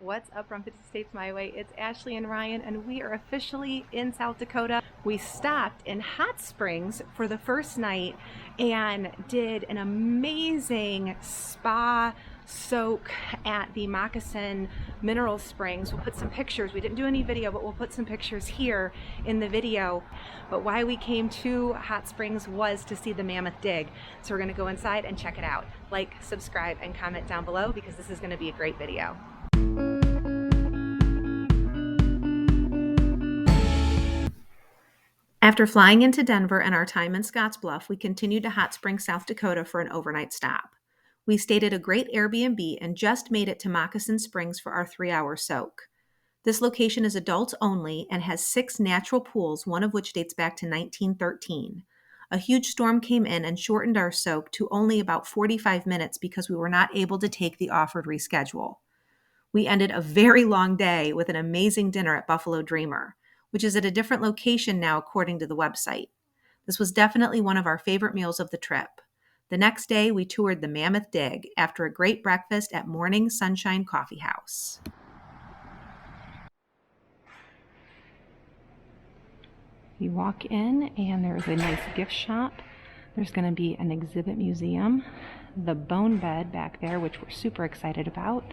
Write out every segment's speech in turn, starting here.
What's up from 50 States My Way? It's Ashley and Ryan, and we are officially in South Dakota. We stopped in Hot Springs for the first night and did an amazing spa soak at the Moccasin Mineral Springs. We'll put some pictures. We didn't do any video, but we'll put some pictures here in the video. But why we came to Hot Springs was to see the Mammoth dig. So we're gonna go inside and check it out. Like, subscribe, and comment down below because this is gonna be a great video. After flying into Denver and our time in Scottsbluff, we continued to Hot Springs, South Dakota for an overnight stop. We stayed at a great Airbnb and just made it to Moccasin Springs for our 3-hour soak. This location is adults only and has 6 natural pools, one of which dates back to 1913. A huge storm came in and shortened our soak to only about 45 minutes because we were not able to take the offered reschedule. We ended a very long day with an amazing dinner at Buffalo Dreamer, which is at a different location now according to the website. This was definitely one of our favorite meals of the trip. The next day, we toured the Mammoth Dig after a great breakfast at Morning Sunshine Coffee House. You walk in and there's a nice gift shop. There's going to be an exhibit museum, the bone bed back there, which we're super excited about.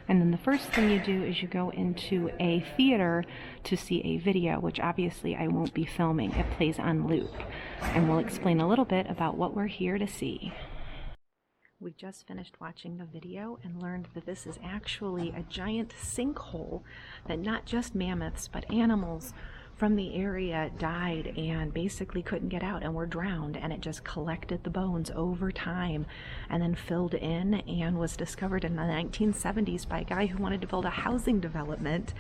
And then the first thing you do is you go into a theater to see a video, which obviously I won't be filming. It plays on loop. And we'll explain a little bit about what we're here to see. We just finished watching the video and learned that this is actually a giant sinkhole that not just mammoths, but animals from the area died and basically couldn't get out and were drowned, and it just collected the bones over time and then filled in and was discovered in the 1970s by a guy who wanted to build a housing development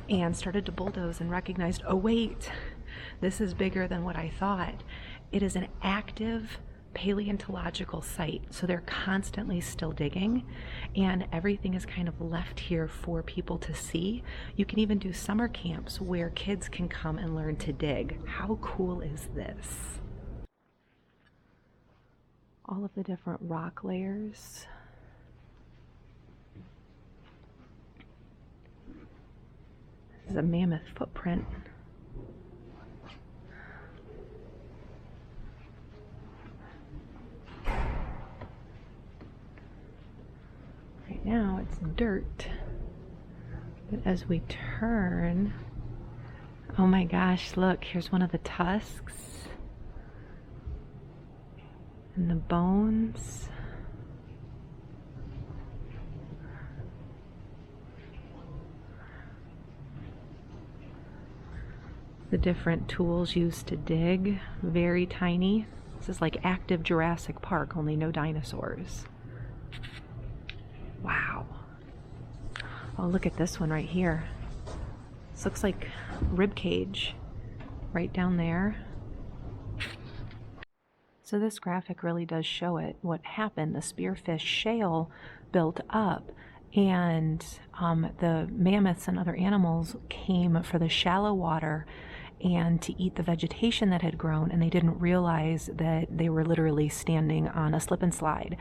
and started to bulldoze and recognized, oh wait, this is bigger than what I thought. It is an active paleontological site, so they're constantly still digging and everything is kind of left here for people to see. You can even do summer camps where kids can come and learn to dig. How cool is this? All of the different rock layers. This is a mammoth footprint. Now it's dirt, but as we turn, oh my gosh, look, here's one of the tusks and the bones. The different tools used to dig, very tiny. This is like active Jurassic Park, only no dinosaurs. Wow. Oh, look at this one right here. This looks like rib cage right down there. So this graphic really does show it, what happened. The spearfish shale built up and the mammoths and other animals came for the shallow water and to eat the vegetation that had grown, and they didn't realize that they were literally standing on a slip and slide.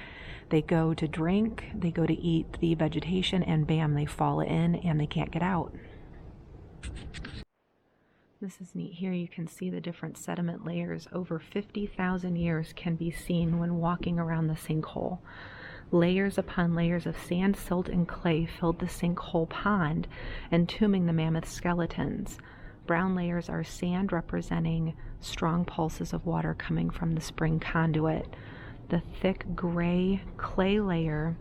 They go to drink, they go to eat the vegetation, and bam, they fall in and they can't get out. This is neat. Here you can see the different sediment layers. Over 50,000 years can be seen when walking around the sinkhole. Layers upon layers of sand, silt, and clay filled the sinkhole pond, entombing the mammoth skeletons. Brown layers are sand representing strong pulses of water coming from the spring conduit. The thick gray clay layer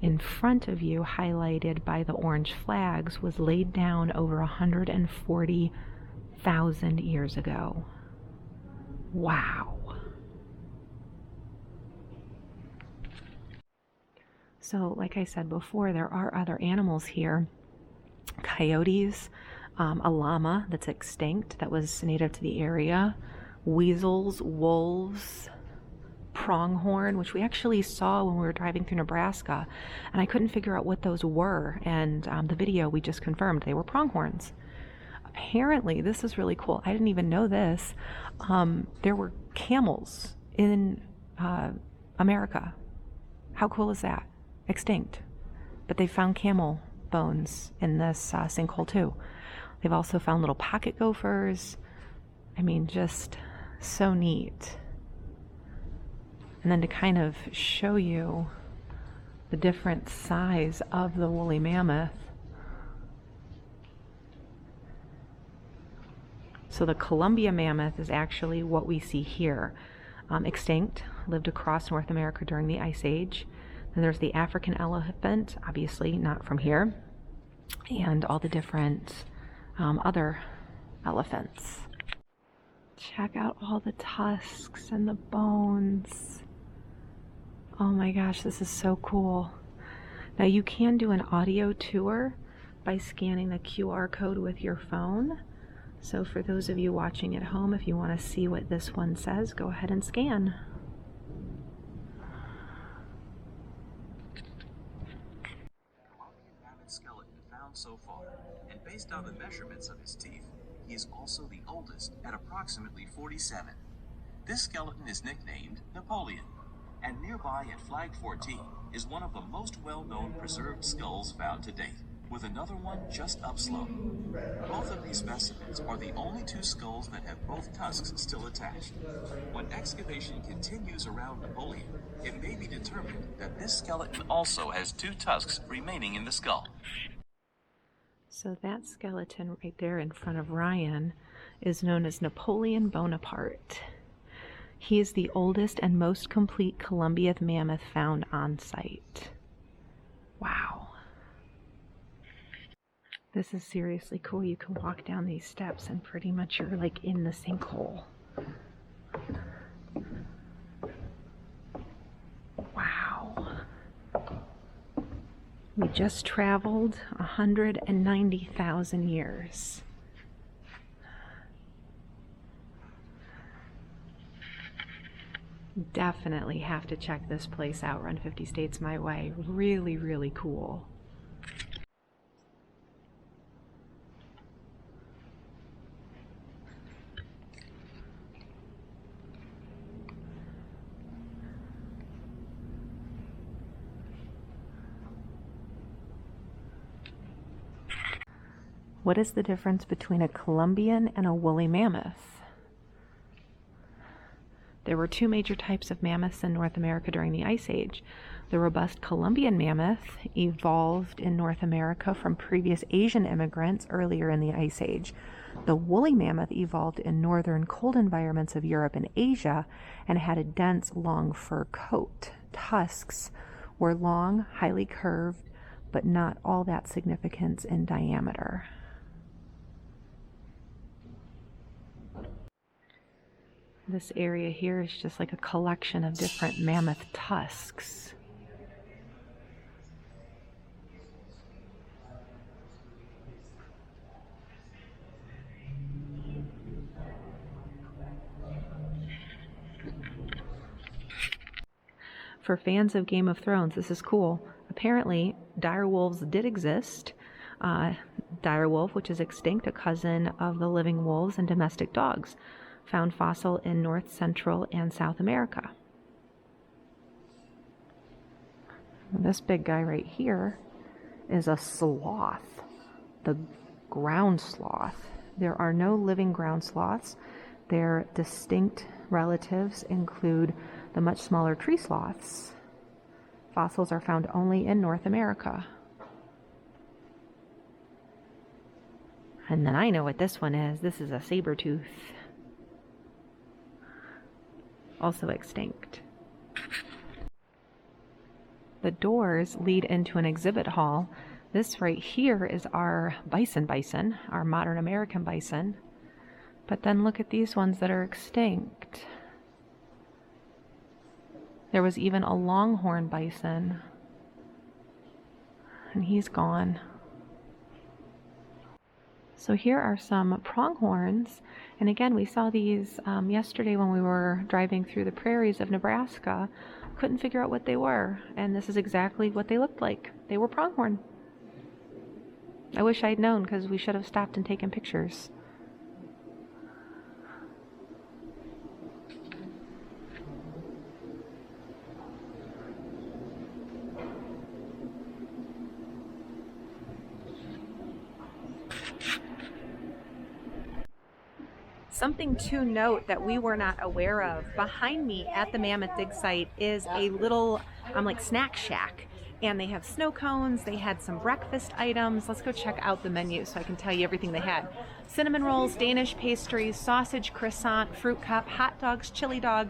in front of you, highlighted by the orange flags, was laid down over 140,000 years ago. Wow. So, like I said before, there are other animals here. Coyotes, a llama that's extinct that was native to the area, weasels, wolves, pronghorn, which we actually saw when we were driving through Nebraska, and I couldn't figure out what those were, and the video we just confirmed they were pronghorns. Apparently, this is really cool. I didn't even know this. There were camels in America. How cool is that? Extinct. But they found camel bones in this sinkhole too. They've also found little pocket gophers. I mean, just so neat. And then to kind of show you the different size of the woolly mammoth. So the Columbia mammoth is actually what we see here. Extinct, lived across North America during the Ice Age. Then there's the African elephant, obviously not from here, and all the different other elephants. Check out all the tusks and the bones. Oh my gosh, this is so cool. Now you can do an audio tour by scanning the QR code with your phone. So for those of you watching at home, if you want to see what this one says, go ahead and scan. Mammoth skeleton found so far, and based on the measurements of his teeth, he is also the oldest at approximately 47. This skeleton is nicknamed Napoleon, and nearby at Flag 14 is one of the most well-known preserved skulls found to date, with another one just upslope. Both of these specimens are the only two skulls that have both tusks still attached. When excavation continues around Napoleon, it may be determined that this skeleton also has two tusks remaining in the skull. So that skeleton right there in front of Ryan is known as Napoleon Bonaparte. He is the oldest and most complete Columbia mammoth found on site. Wow. This is seriously cool. You can walk down these steps and pretty much you're like in the sinkhole. Wow. We just traveled 190,000 years. Definitely have to check this place out. Run 50 States My Way. Really, really cool. What is the difference between a Columbian and a woolly mammoth? There were two major types of mammoths in North America during the Ice Age. The robust Columbian mammoth evolved in North America from previous Asian immigrants earlier in the Ice Age. The woolly mammoth evolved in northern cold environments of Europe and Asia and had a dense, long fur coat. Tusks were long, highly curved, but not all that significant in diameter. This area here is just like a collection of different mammoth tusks. For fans of Game of Thrones, this is cool. Apparently, dire wolves did exist. Dire wolf, which is extinct, a cousin of the living wolves and domestic dogs. Found fossil in North, Central, and South America. This big guy right here is a sloth, the ground sloth. There are no living ground sloths. Their distinct relatives include the much smaller tree sloths. Fossils are found only in North America. And then I know what this one is. This is a saber-tooth. Also extinct. The doors lead into an exhibit hall. This right here is our bison, our modern American bison. But then look at these ones that are extinct. There was even a longhorn bison, and he's gone. So here are some pronghorns, and again we saw these yesterday when we were driving through the prairies of Nebraska. Couldn't figure out what they were, and this is exactly what they looked like. They were pronghorn. I wish I'd known, because we should have stopped and taken pictures. Something to note that we were not aware of, behind me at the Mammoth Dig site is a little like snack shack. And they have snow cones, they had some breakfast items. Let's go check out the menu so I can tell you everything they had. Cinnamon rolls, Danish pastries, sausage croissant, fruit cup, hot dogs, chili dog,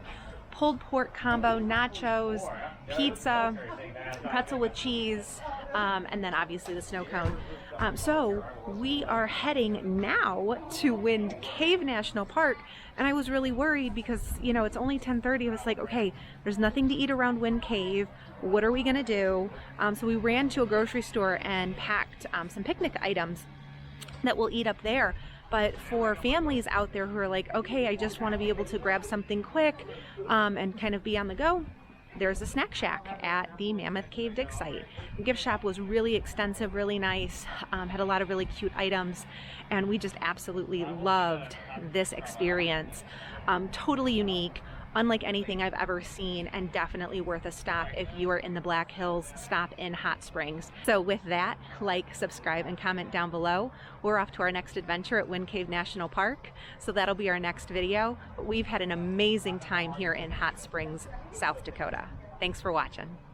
pulled pork combo, nachos, pizza, pretzel with cheese, and then obviously the snow cone. So we are heading now to Wind Cave National Park, and I was really worried because, you know, it's only 10:30. I was like, okay, there's nothing to eat around Wind Cave. What are we gonna do? So we ran to a grocery store and packed some picnic items that we'll eat up there. But for families out there who are like, okay, I just want to be able to grab something quick and kind of be on the go, there's a snack shack at the Mammoth Cave Dig site. The gift shop was really extensive, really nice, had a lot of really cute items, and we just absolutely loved this experience. Totally unique, unlike anything I've ever seen, and definitely worth a stop if you are in the Black Hills. Stop in Hot Springs. So with that, like, subscribe, and comment down below. We're off to our next adventure at Wind Cave National Park, so that'll be our next video. But we've had an amazing time here in Hot Springs, South Dakota. Thanks for watching.